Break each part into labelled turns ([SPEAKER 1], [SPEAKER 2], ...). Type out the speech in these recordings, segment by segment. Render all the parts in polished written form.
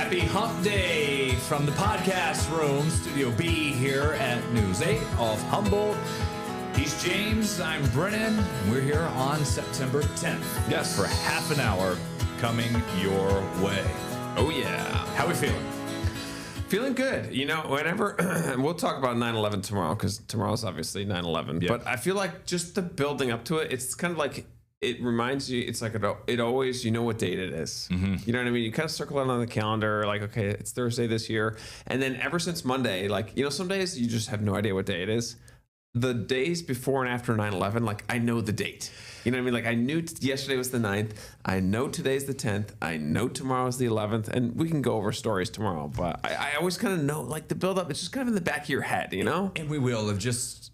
[SPEAKER 1] Happy Hump Day from the podcast room, Studio B here at News 8 of Humboldt. He's James, I'm Brennan, and we're here on September 10th.
[SPEAKER 2] Yes.
[SPEAKER 1] For half an hour coming your way.
[SPEAKER 2] Oh, yeah.
[SPEAKER 1] How we feeling?
[SPEAKER 2] Feeling good. You know, whenever, we'll talk about 9/11 tomorrow, because tomorrow's obviously 9/11.
[SPEAKER 1] Yep.
[SPEAKER 2] But I feel like just the building up to it, it's kind of like, it reminds you, it's like it always, you know what date it is.
[SPEAKER 1] Mm-hmm.
[SPEAKER 2] You know what I mean? You kind of circle it on the calendar, like, okay, it's Thursday this year. And then ever since Monday, like, you know, some days you just have no idea what day it is. The days before and after 9/11, like, I know the date. You know what I mean? Like, I knew yesterday was the 9th. I know today's the 10th. I know tomorrow's the 11th. And we can go over stories tomorrow. But I always kind of know, like, the buildup, it's just kind of in the back of your head, you know?
[SPEAKER 1] And we will of just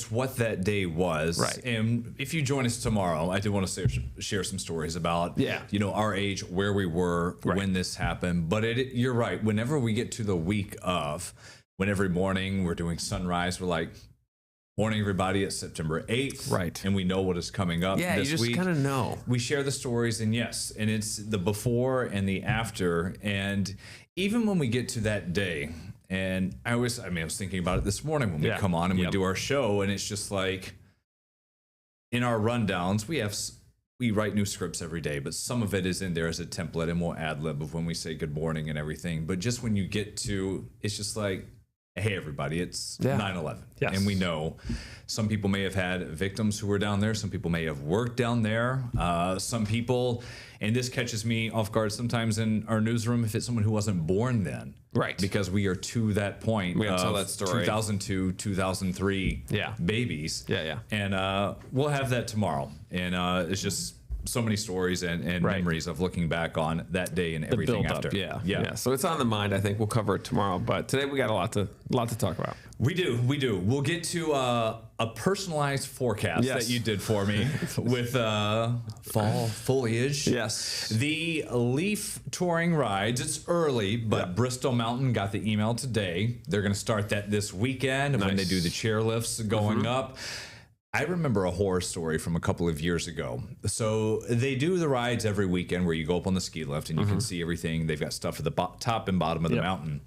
[SPEAKER 1] what that day was.
[SPEAKER 2] Right.
[SPEAKER 1] And if you join us tomorrow, I do want to share some stories about,
[SPEAKER 2] Yeah.
[SPEAKER 1] you know, our age, where we were
[SPEAKER 2] Right.
[SPEAKER 1] when this happened. But you're right. Whenever we get to the week of, when every morning we're doing sunrise, we're like, morning, everybody, it's September 8th.
[SPEAKER 2] Right.
[SPEAKER 1] And we know what is coming up
[SPEAKER 2] Yeah,
[SPEAKER 1] this
[SPEAKER 2] you just
[SPEAKER 1] week.
[SPEAKER 2] kind of know.
[SPEAKER 1] We share the stories, and yes, and it's the before and the after. And even when we get to that day, and I was thinking about it this morning when we
[SPEAKER 2] Yeah.
[SPEAKER 1] come on and we
[SPEAKER 2] Yep.
[SPEAKER 1] do our show, and it's just like, in our rundowns, we write new scripts every day, but some of it is in there as a template, and we'll ad lib of when we say good morning and everything. But just when you get to, it's just like, hey, everybody, it's 9/11.
[SPEAKER 2] Yes.
[SPEAKER 1] And we know some people may have had victims who were down there. Some people may have worked down there. Some people, and this catches me off guard sometimes in our newsroom, if it's someone who wasn't born then.
[SPEAKER 2] Right.
[SPEAKER 1] Because we are to that point.
[SPEAKER 2] We gotta
[SPEAKER 1] of
[SPEAKER 2] tell that story.
[SPEAKER 1] 2002, 2003 babies.
[SPEAKER 2] Yeah.
[SPEAKER 1] And we'll have that tomorrow. And it's just so many stories and
[SPEAKER 2] Right.
[SPEAKER 1] memories of looking back on that day and everything
[SPEAKER 2] build
[SPEAKER 1] after.
[SPEAKER 2] up, yeah. So it's on the mind. I think we'll cover it tomorrow. But today we got a lot to talk about.
[SPEAKER 1] We do. We'll get to a personalized forecast
[SPEAKER 2] Yes.
[SPEAKER 1] that you did for me with fall foliage.
[SPEAKER 2] Yes.
[SPEAKER 1] The leaf touring rides, it's early, but Bristol Mountain got the email today. They're going to start that this weekend when they
[SPEAKER 2] Nice.
[SPEAKER 1] do the chairlifts going up. I remember a horror story from a couple of years ago. So they do the rides every weekend where you go up on the ski lift and you can see everything. They've got stuff at the top and bottom of the mountain.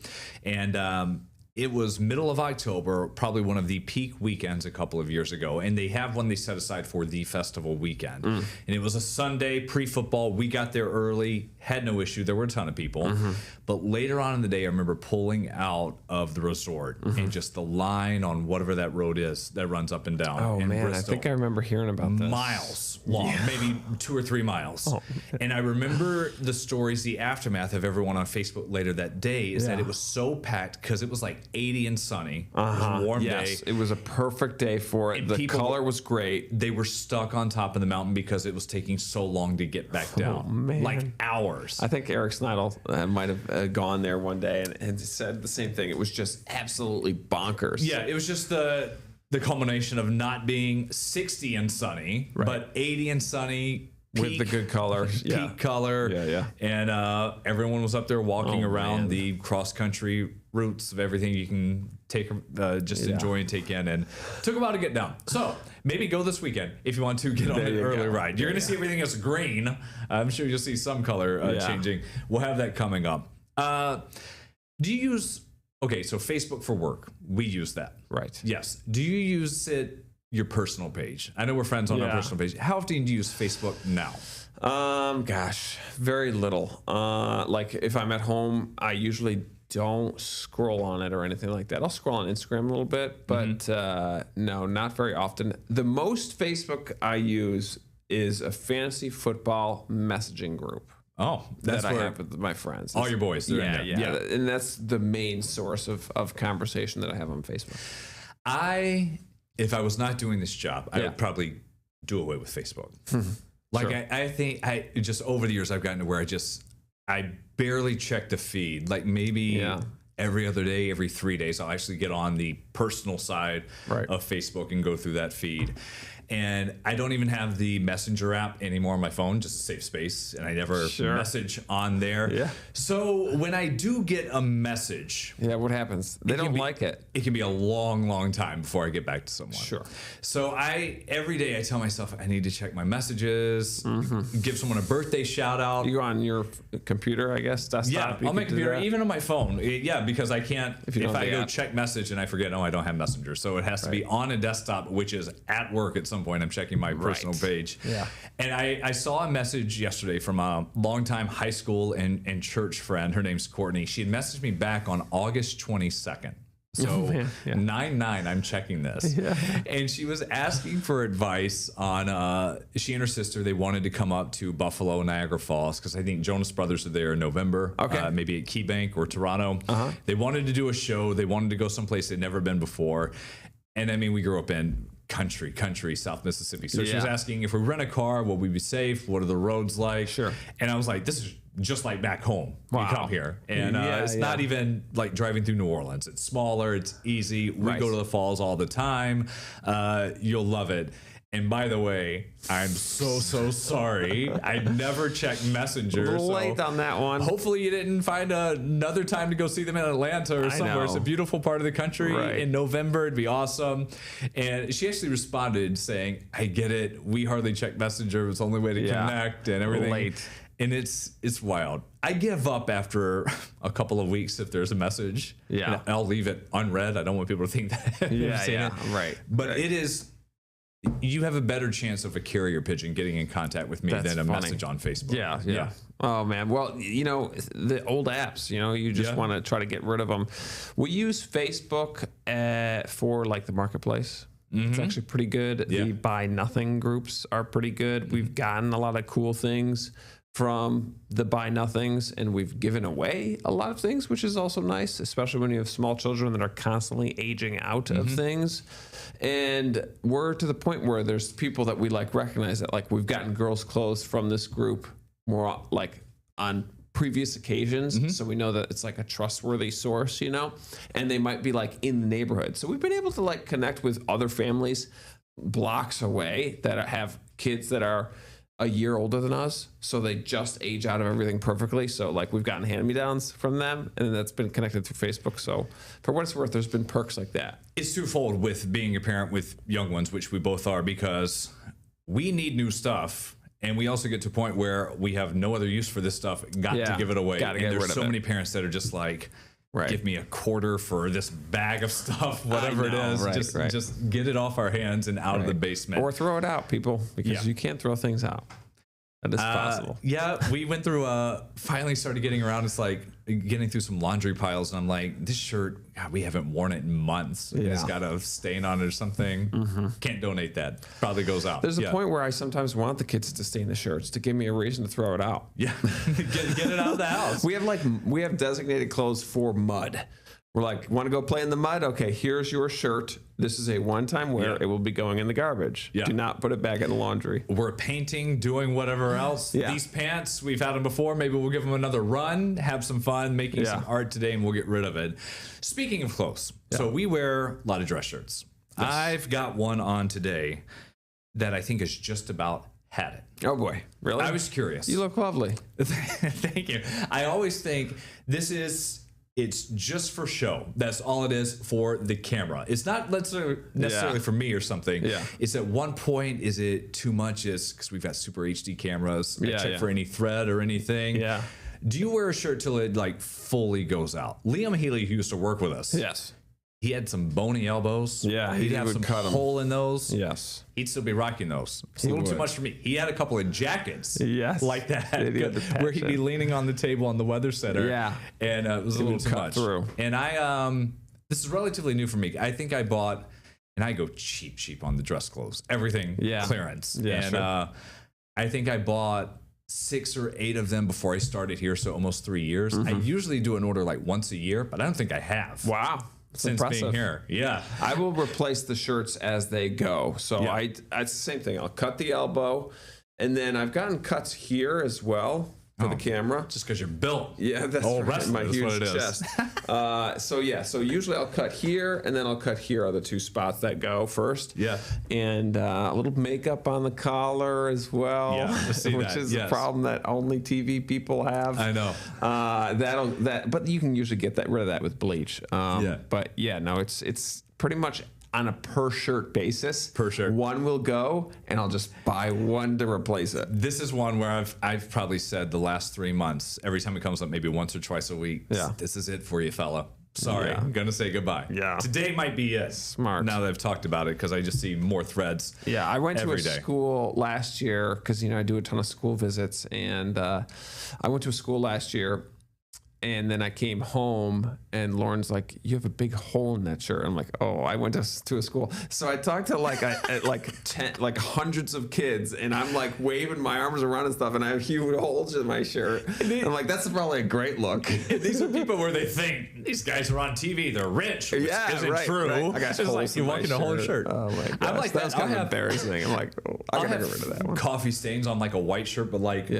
[SPEAKER 1] And it was middle of October, probably one of the peak weekends a couple of years ago. And they have one they set aside for the festival weekend. And it was a Sunday, pre-football. We got there early, had no issue. There were a ton of people. But later on in the day, I remember pulling out of the resort and just the line on whatever that road is that runs up and down.
[SPEAKER 2] Oh,
[SPEAKER 1] in
[SPEAKER 2] man.
[SPEAKER 1] Bristol.
[SPEAKER 2] I think I remember hearing about this.
[SPEAKER 1] Miles long, maybe 2 or 3 miles. And I remember the stories, the aftermath of everyone on Facebook later that day is that it was so packed because it was like 80 and sunny. It was a warm day.
[SPEAKER 2] It was a perfect day for it.
[SPEAKER 1] And
[SPEAKER 2] The
[SPEAKER 1] people-
[SPEAKER 2] color was great.
[SPEAKER 1] They were stuck on top of the mountain because it was taking so long to get back down.
[SPEAKER 2] man.
[SPEAKER 1] Like hours.
[SPEAKER 2] I think Eric Snidel might have gone there one day and said the same thing. It was just absolutely bonkers.
[SPEAKER 1] Yeah, it was just the culmination of not being 60 and sunny, but 80 and sunny.
[SPEAKER 2] With the good color.
[SPEAKER 1] Peak color.
[SPEAKER 2] Yeah.
[SPEAKER 1] And everyone was up there walking around
[SPEAKER 2] man.
[SPEAKER 1] the cross-country routes of everything you can take, enjoy and take in. And it took a while to get down. So maybe go this weekend if you want to get on the early ride. You're going to see everything as green. I'm sure you'll see some color changing. We'll have that coming up. Do you use... Okay, so Facebook for work. We use that.
[SPEAKER 2] Right.
[SPEAKER 1] Yes. Do you use your personal page? I know we're friends on our personal page. How often do you use Facebook now?
[SPEAKER 2] Gosh, very little. Like if I'm at home, I usually don't scroll on it or anything like that. I'll scroll on Instagram a little bit, but no, not very often. The most Facebook I use is a fantasy football messaging group.
[SPEAKER 1] Oh, that's
[SPEAKER 2] that I
[SPEAKER 1] where
[SPEAKER 2] have with my friends.
[SPEAKER 1] all your boys. They're in there.
[SPEAKER 2] Yeah. And that's the main source of conversation that I have on Facebook.
[SPEAKER 1] If I was not doing this job, I would probably do away with Facebook. Like I think just over the years I've gotten to where I barely check the feed. Like maybe every other day, every 3 days, I'll actually get on the personal side of Facebook and go through that feed. And I don't even have the Messenger app anymore on my phone, just to save space. And I never message on there.
[SPEAKER 2] Yeah.
[SPEAKER 1] So when I do get a message.
[SPEAKER 2] Yeah, what happens? They don't like it.
[SPEAKER 1] It can be a long, long time before I get back to someone.
[SPEAKER 2] Sure.
[SPEAKER 1] So every day I tell myself I need to check my messages, give someone a birthday shout out.
[SPEAKER 2] You on your computer, I guess, desktop?
[SPEAKER 1] Yeah, on my computer, even on my phone. Yeah, because I can't, if I go
[SPEAKER 2] app.
[SPEAKER 1] check message and I forget, I don't have Messenger. So it has to be on a desktop, which is at work at some point. I'm checking my personal page.
[SPEAKER 2] Yeah.
[SPEAKER 1] And I saw a message yesterday from a longtime high school and church friend. Her name's Courtney. She had messaged me back on August 22nd. So 9/9, I'm checking this. Yeah. And she was asking for advice on, she and her sister, they wanted to come up to Buffalo, Niagara Falls, because I think Jonas Brothers are there in November, maybe at Key Bank or Toronto. They wanted to do a show. They wanted to go someplace they'd never been before. And I mean, we grew up in country, South Mississippi. So she was asking if we rent a car, will we be safe? What are the roads like?
[SPEAKER 2] Sure.
[SPEAKER 1] And I was like, this is just like back home. Wow. You come here. And it's not even like driving through New Orleans. It's smaller. It's easy. We go to the falls all the time. You'll love it. And by the way, I'm so sorry. I never checked Messenger.
[SPEAKER 2] A little late on that one.
[SPEAKER 1] Hopefully you didn't find another time to go see them in Atlanta or somewhere. It's a beautiful part of the country. In November, it'd be awesome. And she actually responded saying, I get it. We hardly check Messenger. It's the only way to connect and everything. Late. And it's wild. I give up after a couple of weeks if there's a message. Yeah. And I'll leave it unread. I don't want people to think that I've seen it.
[SPEAKER 2] Right.
[SPEAKER 1] But it is... You have a better chance of a carrier pigeon getting in contact with me than a message on Facebook.
[SPEAKER 2] Yeah. Oh, man. Well, the old apps, you just want to try to get rid of them. We use Facebook for like the marketplace. It's actually pretty good. The buy nothing groups are pretty good. We've gotten a lot of cool things from the buy nothings, and we've given away a lot of things, which is also nice, especially when you have small children that are constantly aging out of things. And we're to the point where there's people that we like recognize that like we've gotten girls' clothes from this group more like on previous occasions. So we know that it's like a trustworthy source, and they might be like in the neighborhood. So we've been able to like connect with other families blocks away that have kids that are a year older than us, so they just age out of everything perfectly. So like we've gotten hand-me-downs from them, and that's been connected through Facebook. So for what it's worth, there's been perks like that.
[SPEAKER 1] It's twofold with being a parent with young ones, which we both are, because we need new stuff, and we also get to a point where we have no other use for this stuff. Got to give it away. And there's so many parents that are just like, give me a quarter for this bag of stuff, whatever it is. Just get it off our hands and out of the basement.
[SPEAKER 2] Or throw it out, people, because you can't throw things out. That is possible.
[SPEAKER 1] We went through, finally started getting around. It's like getting through some laundry piles. And I'm like, this shirt, God, we haven't worn it in months. It's got a stain on it or something. Can't donate that. Probably goes out.
[SPEAKER 2] There's a point where I sometimes want the kids to stain the shirts to give me a reason to throw it out.
[SPEAKER 1] Yeah. get it out of the house.
[SPEAKER 2] We have designated clothes for mud. We're like, want to go play in the mud? Okay, here's your shirt. This is a one-time wear. It will be going in the garbage. Do not put it back in the laundry.
[SPEAKER 1] We're painting, doing whatever else. These pants, we've had them before. Maybe we'll give them another run, have some fun, making some art today, and we'll get rid of it. Speaking of clothes, so we wear a lot of dress shirts. Yes. I've got one on today that I think is just about had it.
[SPEAKER 2] Oh, boy. Really?
[SPEAKER 1] I was curious.
[SPEAKER 2] You look lovely.
[SPEAKER 1] Thank you. I always think it's just for show. That's all it is for the camera. It's not necessarily for me or something. It's at one point, is it too much? Is because we've got super HD cameras. Check for any thread or anything. Do you wear a shirt till it like fully goes out? Liam Healy, who used to work with us.
[SPEAKER 2] Yes.
[SPEAKER 1] He had some bony elbows. He'd have some hole in those. Yes. He'd still be rocking those. It's a little too much for me. He had a couple of jackets like that where he'd be leaning on the table on the weather center. And it was a little too much. And this is relatively new for me. I think I bought, and I go cheap on the dress clothes. Everything clearance. And I think I bought 6 or 8 of them before I started here, so almost 3 years. I usually do an order like once a year, but I don't think I have.
[SPEAKER 2] Wow.
[SPEAKER 1] Since being here.
[SPEAKER 2] I will replace the shirts as they go. So it's the same thing. I'll cut the elbow, and then I've gotten cuts here as well. for the camera.
[SPEAKER 1] Just because you're built.
[SPEAKER 2] Yeah, that's right.
[SPEAKER 1] wrestler,
[SPEAKER 2] My
[SPEAKER 1] that's
[SPEAKER 2] huge
[SPEAKER 1] what it is.
[SPEAKER 2] chest. So usually I'll cut here, and then I'll cut here are the two spots that go first.
[SPEAKER 1] Yeah.
[SPEAKER 2] And a little makeup on the collar as well.
[SPEAKER 1] Yeah, I see
[SPEAKER 2] which
[SPEAKER 1] that.
[SPEAKER 2] is
[SPEAKER 1] Yes.
[SPEAKER 2] a problem that only TV people have.
[SPEAKER 1] I know.
[SPEAKER 2] But you can usually get rid of that with bleach.
[SPEAKER 1] Yeah.
[SPEAKER 2] But yeah, no, it's pretty much on a per shirt basis.
[SPEAKER 1] Per shirt.
[SPEAKER 2] One will go, and I'll just buy one to replace it.
[SPEAKER 1] This is one where I've probably said the last 3 months, every time it comes up, maybe once or twice a week.
[SPEAKER 2] Yeah.
[SPEAKER 1] This is it for you, fella. Sorry,
[SPEAKER 2] Yeah.
[SPEAKER 1] I'm gonna say goodbye.
[SPEAKER 2] Yeah.
[SPEAKER 1] Today might be it.
[SPEAKER 2] Smart.
[SPEAKER 1] Now that I've talked about it, because I just see more threads.
[SPEAKER 2] Yeah, I went to a
[SPEAKER 1] every day.
[SPEAKER 2] school last year because I do a ton of school visits, and I went to a school last year, and then I came home, and Lauren's like, "You have a big hole in that shirt." I'm like, "Oh, I went to a school." So I talked to like hundreds of kids, and I'm like waving my arms around and stuff, and I have huge holes in my shirt. I'm like, "That's probably a great look."
[SPEAKER 1] These are people where they think these guys are on TV, they're rich, which isn't
[SPEAKER 2] right,
[SPEAKER 1] true.
[SPEAKER 2] right. I got
[SPEAKER 1] It's
[SPEAKER 2] holes
[SPEAKER 1] like
[SPEAKER 2] in
[SPEAKER 1] you
[SPEAKER 2] my
[SPEAKER 1] walk in a whole shirt.
[SPEAKER 2] Oh my gosh,
[SPEAKER 1] I'm like
[SPEAKER 2] that was
[SPEAKER 1] that.
[SPEAKER 2] kind of embarrassing. I'm like, oh, I gotta get rid of that one.
[SPEAKER 1] Coffee stains on like a white shirt, but like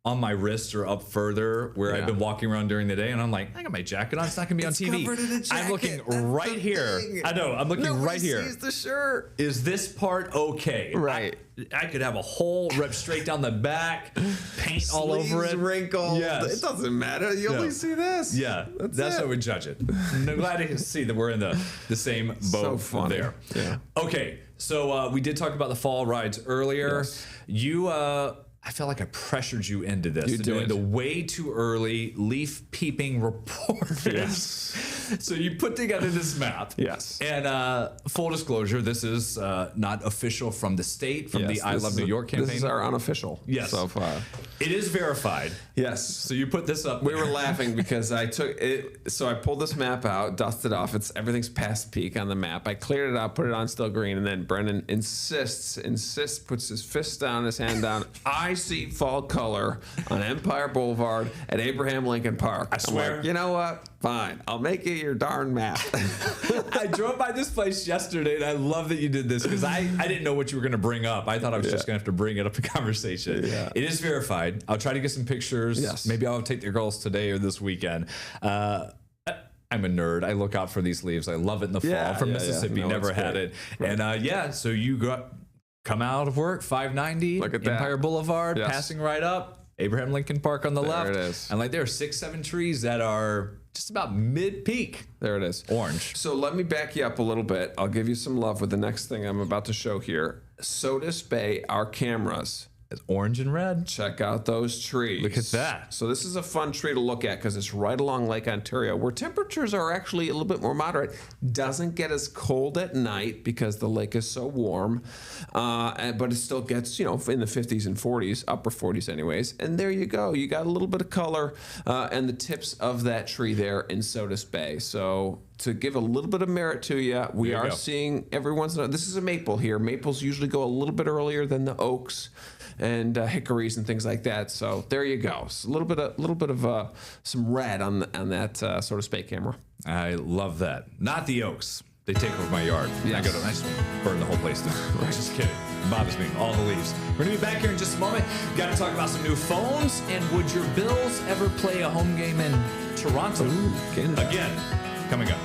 [SPEAKER 1] on my wrist or up further where I've been walking around during the day, and I'm like, I got my jacket on. It's not gonna be on TV.
[SPEAKER 2] Covered in a
[SPEAKER 1] I'm looking
[SPEAKER 2] jacket. That's
[SPEAKER 1] right
[SPEAKER 2] the
[SPEAKER 1] here.
[SPEAKER 2] thing.
[SPEAKER 1] I know. I'm looking
[SPEAKER 2] Nobody
[SPEAKER 1] right here.
[SPEAKER 2] sees the shirt.
[SPEAKER 1] Is this part okay?
[SPEAKER 2] Right.
[SPEAKER 1] I could have a hole ripped straight down the back, paint all over it.
[SPEAKER 2] Sleeves wrinkled.
[SPEAKER 1] Yes.
[SPEAKER 2] It doesn't matter. You only see this.
[SPEAKER 1] Yeah, that's how we judge it. And I'm glad to see that we're in the same boat
[SPEAKER 2] So funny.
[SPEAKER 1] there.
[SPEAKER 2] Yeah.
[SPEAKER 1] Okay, so we did talk about the fall rides earlier.
[SPEAKER 2] Yes.
[SPEAKER 1] You, I felt like I pressured you into this.
[SPEAKER 2] You
[SPEAKER 1] Doing
[SPEAKER 2] did.
[SPEAKER 1] the way too early leaf peeping report.
[SPEAKER 2] Yes.
[SPEAKER 1] So you put together this map.
[SPEAKER 2] Yes.
[SPEAKER 1] And full disclosure, this is not official from the state, from the I Love New York campaign.
[SPEAKER 2] This is our unofficial.
[SPEAKER 1] Yes.
[SPEAKER 2] So far.
[SPEAKER 1] It is verified.
[SPEAKER 2] Yes.
[SPEAKER 1] So you put this up.
[SPEAKER 2] We were laughing because I took it. So I pulled this map out, dusted off. Everything's past peak on the map. I cleared it out, put it on still green, and then Brennan insists, puts his fist down, his hand down. I see fall color on Empire Boulevard at Abraham Lincoln Park.
[SPEAKER 1] I swear.
[SPEAKER 2] I'm like, you know what? Fine. I'll make it your darn map.
[SPEAKER 1] I drove by this place yesterday, and I love that you did this because I didn't know what you were going to bring up. I thought I was just going to have to bring it up in conversation.
[SPEAKER 2] Yeah.
[SPEAKER 1] It is verified. I'll try to get some pictures.
[SPEAKER 2] Yes.
[SPEAKER 1] Maybe I'll take the girls today or this weekend. I'm a nerd. I look out for these leaves. I love it in the fall. From Mississippi,
[SPEAKER 2] No,
[SPEAKER 1] never
[SPEAKER 2] it's
[SPEAKER 1] had
[SPEAKER 2] great.
[SPEAKER 1] it. And so you come out of work, 590,
[SPEAKER 2] Look at that.
[SPEAKER 1] Empire Boulevard,
[SPEAKER 2] Yes.
[SPEAKER 1] passing right up, Abraham Lincoln Park on the left.
[SPEAKER 2] it is.
[SPEAKER 1] And like there are 6-7 trees that are just about mid-peak.
[SPEAKER 2] There it is.
[SPEAKER 1] Orange.
[SPEAKER 2] So let me back you up a little bit. I'll give you some love with the next thing I'm about to show here. Sodus Bay, our cameras.
[SPEAKER 1] It's orange and red.
[SPEAKER 2] Check out those trees.
[SPEAKER 1] Look at that.
[SPEAKER 2] So this is a fun tree to look at because it's right along Lake Ontario, where temperatures are actually a little bit more moderate. Doesn't get as cold at night because the lake is so warm, but it still gets, in the 50s and 40s, upper 40s anyways. And there you go. You got a little bit of color and the tips of that tree there in Sodus Bay. So to give a little bit of merit to you, we
[SPEAKER 1] There you
[SPEAKER 2] are
[SPEAKER 1] go.
[SPEAKER 2] seeing every once in a while. This is a maple here. Maples usually go a little bit earlier than the oaks and hickories and things like that. So there you go. So a little bit of some red on that Sodus Bay camera.
[SPEAKER 1] I love that. Not the oaks. They take over my yard.
[SPEAKER 2] Yes.
[SPEAKER 1] I just burn the whole place down. Just kidding. It bothers me. All the leaves. We're going to be back here in just a moment. Got to talk about some new phones. And would your Bills ever play a home game in Toronto?
[SPEAKER 2] Canada.
[SPEAKER 1] Again, coming up.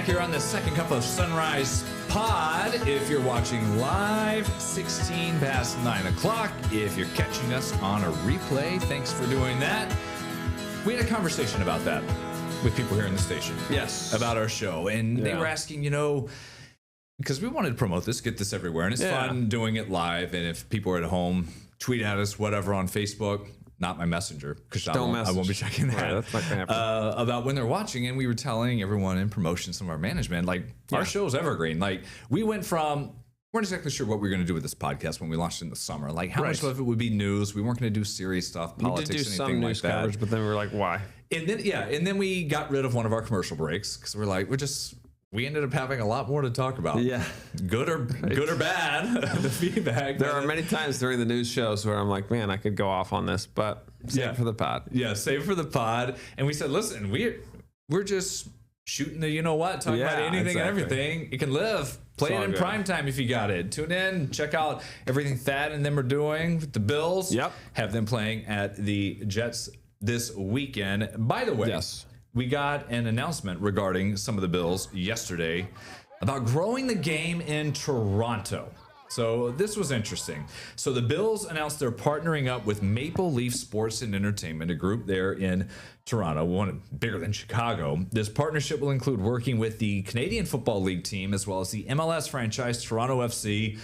[SPEAKER 1] here on the Second Cup of Sunrise pod. If you're watching live, 16 past 9 o'clock. If you're catching us on a replay, thanks for doing that. We had a conversation about that with people here in the station.
[SPEAKER 2] Yes.
[SPEAKER 1] About our show. And they were asking, because we wanted to promote this, get this everywhere. And it's fun doing it live. And if people are at home, tweet at us, whatever, on Facebook. Not my messenger, because I won't be checking that.
[SPEAKER 2] Right, that's not gonna happen.
[SPEAKER 1] About when they're watching, and we were telling everyone in promotion, some of our management, like, our show's evergreen. Like, we went from, weren't exactly sure what we were going to do with this podcast when we launched it in the summer. Like, how much of it would be news? We weren't going to do serious stuff, politics,
[SPEAKER 2] we did do
[SPEAKER 1] anything
[SPEAKER 2] some
[SPEAKER 1] like
[SPEAKER 2] news
[SPEAKER 1] that.
[SPEAKER 2] coverage, but then we were like, why?
[SPEAKER 1] And then we got rid of one of our commercial breaks because we're like, we ended up having a lot more to talk about.
[SPEAKER 2] Yeah.
[SPEAKER 1] Good or bad, the feedback.
[SPEAKER 2] There are many times during the news shows where I'm like, man, I could go off on this, but save it for the pod.
[SPEAKER 1] Yeah, save it for the pod. And we said, listen, we're just shooting the talking about anything and everything. You can live. Play it in prime time if you got it. Tune in, check out everything Thad and them are doing with the Bills.
[SPEAKER 2] Yep.
[SPEAKER 1] Have them playing at the Jets this weekend. By the way, we got an announcement regarding some of the Bills yesterday about growing the game in Toronto. So this was interesting. So the Bills announced they're partnering up with Maple Leaf Sports and Entertainment, a group there in Toronto, one bigger than Chicago. This partnership will include working with the Canadian Football League team as well as the MLS franchise Toronto FC.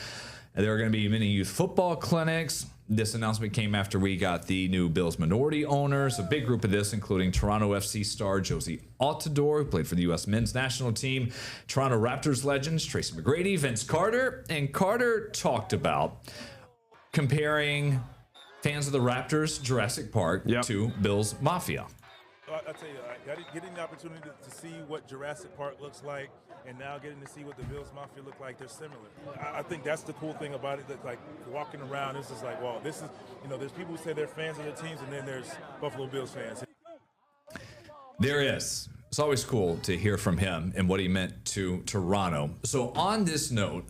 [SPEAKER 1] There are going to be many youth football clinics. This announcement came after we got the new Bills minority owners, a big group of this, including Toronto FC star Josie Altidore, who played for the U.S. men's national team, Toronto Raptors legends Tracy McGrady, Vince Carter, and Carter talked about comparing fans of the Raptors Jurassic Park to Bills Mafia.
[SPEAKER 3] I'll tell you, getting the opportunity to see what Jurassic Park looks like and now getting to see what the Bills Mafia look like, they're similar. I think that's the cool thing about it, that like walking around, it's just like, wow, this is, there's people who say they're fans of their teams, and then there's Buffalo Bills fans.
[SPEAKER 1] There is. It's always cool to hear from him and what he meant to Toronto. So on this note,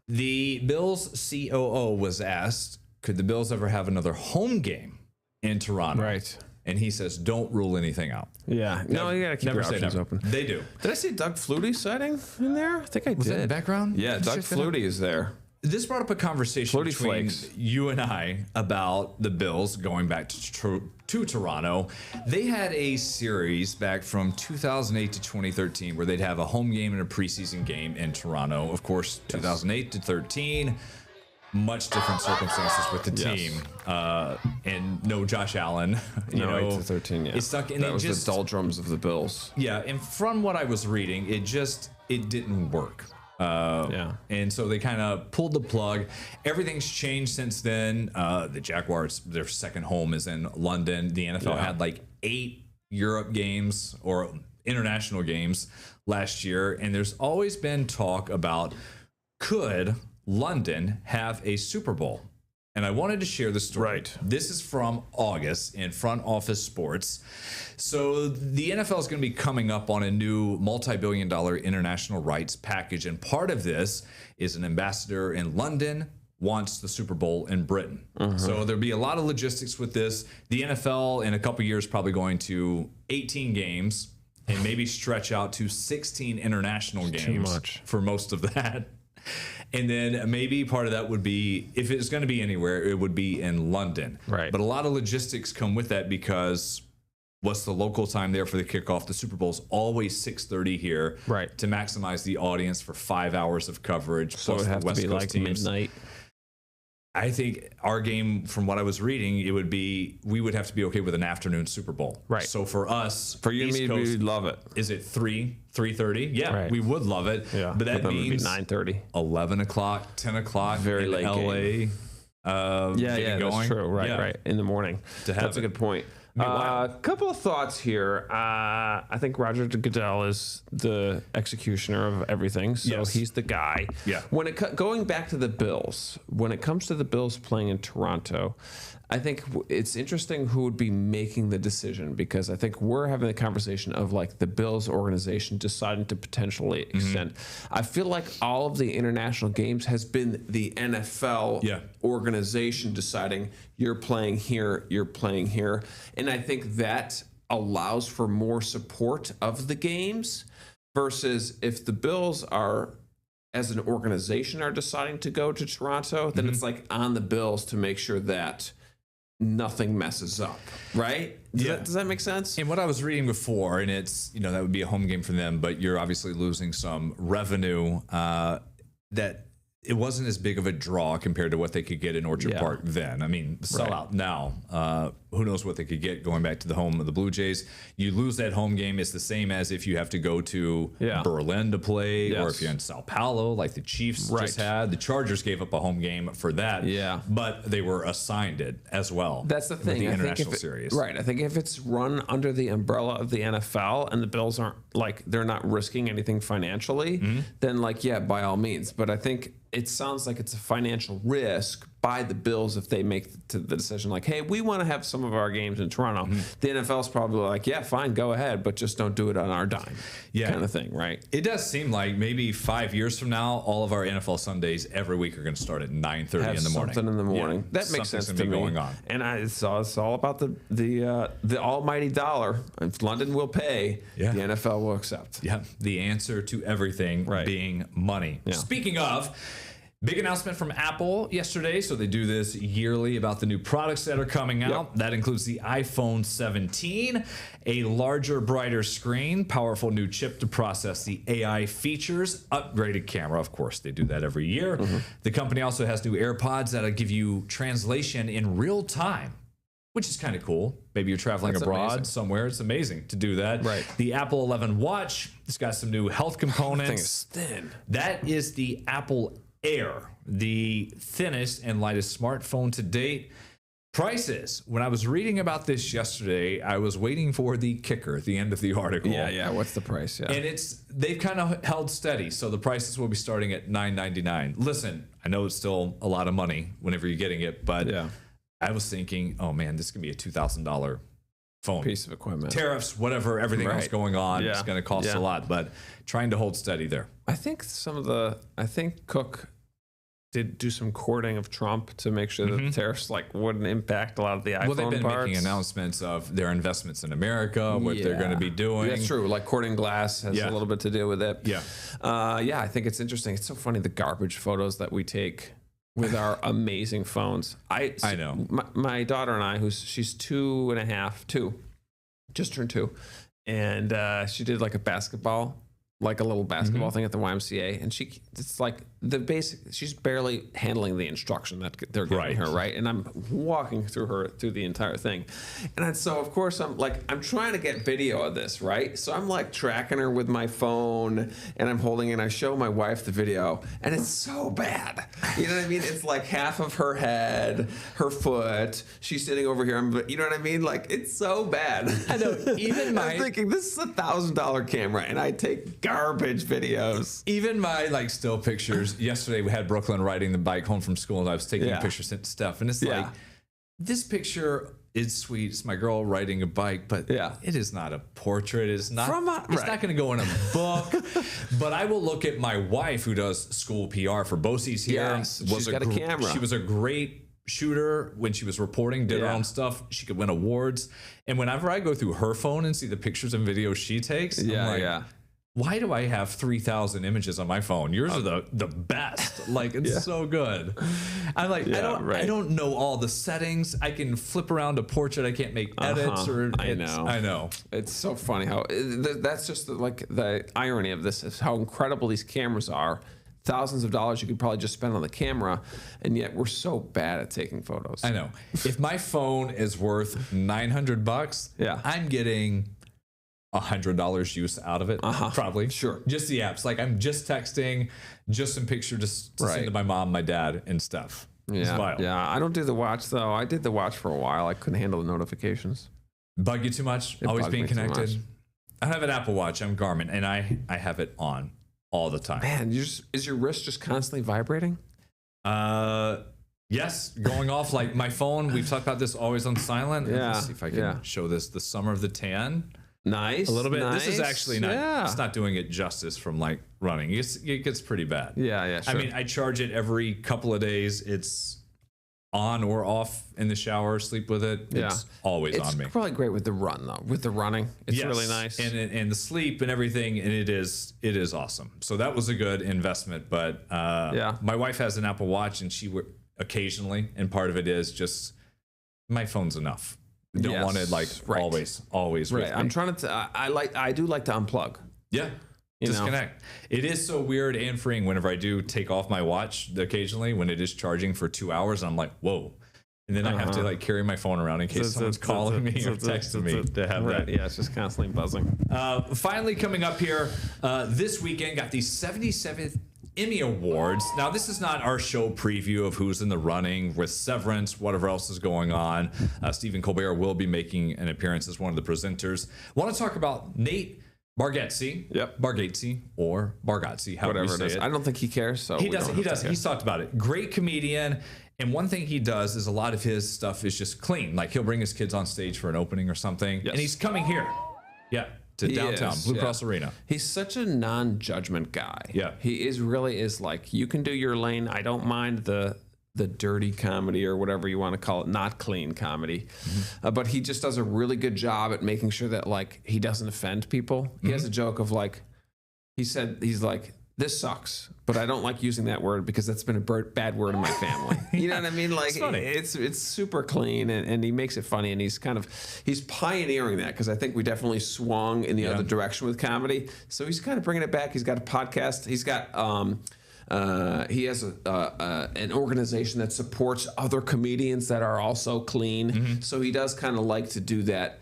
[SPEAKER 1] the Bills COO was asked, could the Bills ever have another home game in Toronto?
[SPEAKER 2] Right.
[SPEAKER 1] And he says, don't rule anything out.
[SPEAKER 2] Yeah. No, you got to keep your options open.
[SPEAKER 1] They do.
[SPEAKER 2] Did I see Doug Flutie sighting in there? I think I did.
[SPEAKER 1] Was that in the background?
[SPEAKER 2] Yeah, Doug Flutie is there.
[SPEAKER 1] This brought up a conversation between you and I about the Bills going back to Toronto. They had a series back from 2008 to 2013 where they'd have a home game and a preseason game in Toronto. Of course, 2008 to 13. Much different circumstances with the team, and no Josh Allen.
[SPEAKER 2] 8 to 13,
[SPEAKER 1] It's stuck, and
[SPEAKER 2] that was the doldrums of the Bills.
[SPEAKER 1] Yeah, and from what I was reading, it didn't work. And so they kind of pulled the plug. Everything's changed since then. The Jaguars, their second home is in London. The NFL had like 8 Europe games or international games last year, and there's always been talk about could London have a Super Bowl. And I wanted to share the story.
[SPEAKER 2] Right.
[SPEAKER 1] This is from August in Front Office Sports. So the NFL is going to be coming up on a new multi-billion-dollar international rights package. And part of this is an ambassador in London wants the Super Bowl in Britain. So there'll be a lot of logistics with this. The NFL in a couple years probably going to 18 games and maybe stretch out to 16 international games for most of that. And then maybe part of that would be, if it's going to be anywhere, it would be in London.
[SPEAKER 2] Right.
[SPEAKER 1] But a lot of logistics come with that because what's the local time there for the kickoff? The Super Bowl's always 6:30 here.
[SPEAKER 2] Right.
[SPEAKER 1] To maximize the audience for 5 hours of coverage.
[SPEAKER 2] So
[SPEAKER 1] plus
[SPEAKER 2] it would have
[SPEAKER 1] the West
[SPEAKER 2] to be
[SPEAKER 1] Coast
[SPEAKER 2] like
[SPEAKER 1] teams.
[SPEAKER 2] midnight.
[SPEAKER 1] I think our game, from what I was reading, we would have to be okay with an afternoon Super Bowl.
[SPEAKER 2] Right.
[SPEAKER 1] So for us,
[SPEAKER 2] for you and me, we'd love it.
[SPEAKER 1] Is it 3:30? Yeah, we would love it.
[SPEAKER 2] Yeah,
[SPEAKER 1] but that means
[SPEAKER 2] 9:30,
[SPEAKER 1] 11 o'clock, 10 o'clock,
[SPEAKER 2] very late
[SPEAKER 1] LA.
[SPEAKER 2] Game. That's true. Right, in the morning. That's a good point. A couple of thoughts here. I think Roger Goodell is the executioner of everything, so he's the guy.
[SPEAKER 1] Yeah.
[SPEAKER 2] Going back to the Bills, when it comes to the Bills playing in Toronto, I think it's interesting who would be making the decision, because I think we're having the conversation of like the Bills organization deciding to potentially extend. I feel like all of the international games has been the NFL organization deciding you're playing here, you're playing here. And I think that allows for more support of the games versus if the Bills are, as an organization, are deciding to go to Toronto, then it's like on the Bills to make sure that nothing messes up, right? Does that make sense?
[SPEAKER 1] And what I was reading before, and it's, that would be a home game for them, but you're obviously losing some revenue that it wasn't as big of a draw compared to what they could get in Orchard Park then. I mean, sell out now. Who knows what they could get going back to the home of the Blue Jays. You lose that home game. It's the same as if you have to go to Berlin to play, or if you're in Sao Paulo, like the Chiefs just had. The Chargers gave up a home game for that, but they were assigned it as well.
[SPEAKER 2] That's the thing.
[SPEAKER 1] The international series.
[SPEAKER 2] Right. I think if it's run under the umbrella of the NFL and the Bills aren't, like, they're not risking anything financially, then, like, by all means. But I think it sounds like it's a financial risk by the Bills if they make the decision like, hey, we want to have some of our games in Toronto. The NFL's probably like, yeah, fine, go ahead, but just don't do it on our dime, kind of thing, right?
[SPEAKER 1] It does seem like maybe 5 years from now, all of our NFL Sundays every week are going to start at 9:30 in the morning.
[SPEAKER 2] Something in the morning. That makes sense to me.
[SPEAKER 1] Going on.
[SPEAKER 2] And it's all about the almighty dollar. If London will pay, the NFL will accept.
[SPEAKER 1] Yeah, the answer to everything being money. Speaking of, big announcement from Apple yesterday. So they do this yearly about the new products that are coming out. That includes the iPhone 17, a larger, brighter screen, powerful new chip to process the AI features, upgraded camera. Of course, they do that every year. The company also has new AirPods that'll give you translation in real time, which is kind of cool. Maybe you're traveling abroad somewhere. It's amazing to do that.
[SPEAKER 2] Right.
[SPEAKER 1] The Apple 11 Watch, it's got some new health components.
[SPEAKER 2] That thing is thin.
[SPEAKER 1] That is the Apple Air, the thinnest and lightest smartphone to date. Prices. When I was reading about this yesterday, I was waiting for the kicker at the end of the article.
[SPEAKER 2] What's the price?
[SPEAKER 1] And they've kind of held steady. So the prices will be starting at $9.99. Listen, I know it's still a lot of money whenever you're getting it, but I was thinking, oh man, this could be a $2,000 phone.
[SPEAKER 2] Piece of equipment.
[SPEAKER 1] Tariffs, whatever, everything else going on, it's going to cost a lot, but trying to hold steady there.
[SPEAKER 2] I think Cook did do some courting of Trump to make sure that the tariffs wouldn't impact a lot of the iPhone parts.
[SPEAKER 1] Well, they've been making announcements of their investments in America, what they're going to be doing.
[SPEAKER 2] That's true. Like courting glass has a little bit to do with it. I think it's interesting. It's so funny, the garbage photos that we take with our amazing phones. I know. My daughter and I, she's 2.5, just turned 2, and she did like a little basketball thing at the YMCA, and it's like the basic. She's barely handling the instruction that they're giving her, right? And I'm walking through the entire thing, and so of course I'm trying to get video of this, right? So I'm like tracking her with my phone, and I'm holding it, and I show my wife the video, and it's so bad. You know what I mean? It's like half of her head, her foot. She's sitting over here. You know what I mean? Like, it's so bad.
[SPEAKER 1] I know. I'm
[SPEAKER 2] thinking this is $1,000 camera, and I take garbage videos.
[SPEAKER 1] Even my still pictures. Yesterday we had Brooklyn riding the bike home from school, and I was taking pictures and stuff. And it's like, this picture is sweet. It's my girl riding a bike, but it is not a portrait. It's not. It's not going to go in a book. But I will look at my wife, who does school PR for BOCES here.
[SPEAKER 2] Yes, she's got a camera.
[SPEAKER 1] She was a great shooter when she was reporting, did her own stuff. She could win awards. And whenever I go through her phone and see the pictures and videos she takes, I'm like, why do I have 3,000 images on my phone? Yours are the best. It's so good. I'm like, I don't know all the settings. I can flip around a portrait. I can't make edits. I know.
[SPEAKER 2] It's so funny how that's just the irony of this is how incredible these cameras are. Thousands of dollars you could probably just spend on the camera, and yet we're so bad at taking photos.
[SPEAKER 1] I know. If my phone is worth $900, I'm getting $100 use out of it, probably.
[SPEAKER 2] Sure.
[SPEAKER 1] Just the apps. I'm just texting, just some pictures to send to my mom, my dad, and stuff.
[SPEAKER 2] Yeah. I don't do the watch though. I did the watch for a while. I couldn't handle the notifications.
[SPEAKER 1] Bug you too much? Always being connected? I have an Apple Watch. I'm Garmin, and I have it on all the time.
[SPEAKER 2] Man, is your wrist just constantly vibrating?
[SPEAKER 1] Yes, going off my phone. We've talked about this, always on silent. Let's see if I can show this. The Summer of the Tan.
[SPEAKER 2] Nice.
[SPEAKER 1] A little bit.
[SPEAKER 2] Nice.
[SPEAKER 1] This is actually not. It's not doing it justice from running. It gets pretty bad.
[SPEAKER 2] Yeah. Sure.
[SPEAKER 1] I mean, I charge it every couple of days. It's on or off in the shower, sleep with it. It's always on me.
[SPEAKER 2] It's probably great with the run though. With the running, it's really nice.
[SPEAKER 1] And the sleep and everything, and it is awesome. So that was a good investment. But my wife has an Apple Watch, and she occasionally, and part of it is just my phone's enough. Don't want it like always with me.
[SPEAKER 2] I'm trying to. I do like to unplug.
[SPEAKER 1] Yeah. Disconnect. It is so weird and freeing whenever I do take off my watch occasionally when it is charging for 2 hours. I'm like, whoa. And then I have to like carry my phone around in case someone's calling me or texting me to have that.
[SPEAKER 2] Yeah, it's just constantly buzzing.
[SPEAKER 1] Finally coming up here, this weekend got the 77th Emmy Awards. Now, this is not our show preview of who's in the running with Severance, whatever else is going on. Stephen Colbert will be making an appearance as one of the presenters. Want to talk about Nate Bargatze, Bargatze or Bargatze, however you say it.
[SPEAKER 2] I don't think he cares. So
[SPEAKER 1] he doesn't. He's talked about it. Great comedian. And one thing he does is a lot of his stuff is just clean. Like he'll bring his kids on stage for an opening or something. Yes. And he's coming here. Yeah. To downtown, Blue Cross Arena.
[SPEAKER 2] He's such a non-judgment guy.
[SPEAKER 1] Yeah.
[SPEAKER 2] He really is like, you can do your lane. I don't mind the dirty comedy or whatever you want to call it, not clean comedy. Mm-hmm. But he just does a really good job at making sure that like he doesn't offend people. Mm-hmm. He has a joke of like, he's like, this sucks, but I don't like using that word because that's been a bad word in my family. You know what I mean? Like it's super clean and he makes it funny and he's pioneering that because I think we definitely swung in the other direction with comedy. So he's kind of bringing it back. He's got a podcast. He's got he has an organization that supports other comedians that are also clean. Mm-hmm. So he does kind of like to do that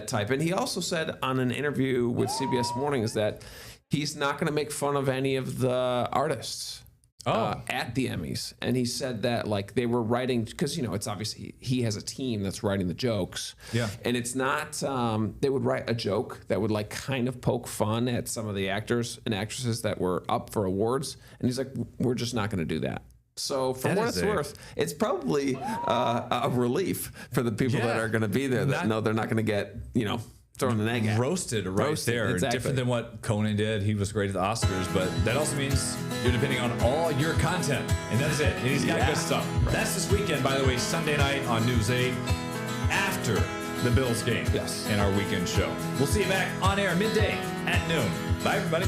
[SPEAKER 2] type. And he also said on an interview with CBS Mornings that he's not going to make fun of any of the artists at the Emmys. And he said that like they were writing, because, it's obviously he has a team that's writing the jokes. Yeah. And it's not, they would write a joke that would like kind of poke fun at some of the actors and actresses that were up for awards. And he's like, we're just not going to do that. So for what it's worth, it's probably a relief for the people that are going to be there that know they're not going to get, throwing an egg at.
[SPEAKER 1] Roasted there. Exactly. Different than what Conan did. He was great at the Oscars, but that also means you're depending on all your content. And that's it. And he's got good stuff. Right. That's this weekend, by the way, Sunday night on News 8 after the Bills game. Yes. In our weekend show. We'll see you back on air midday at noon. Bye, everybody.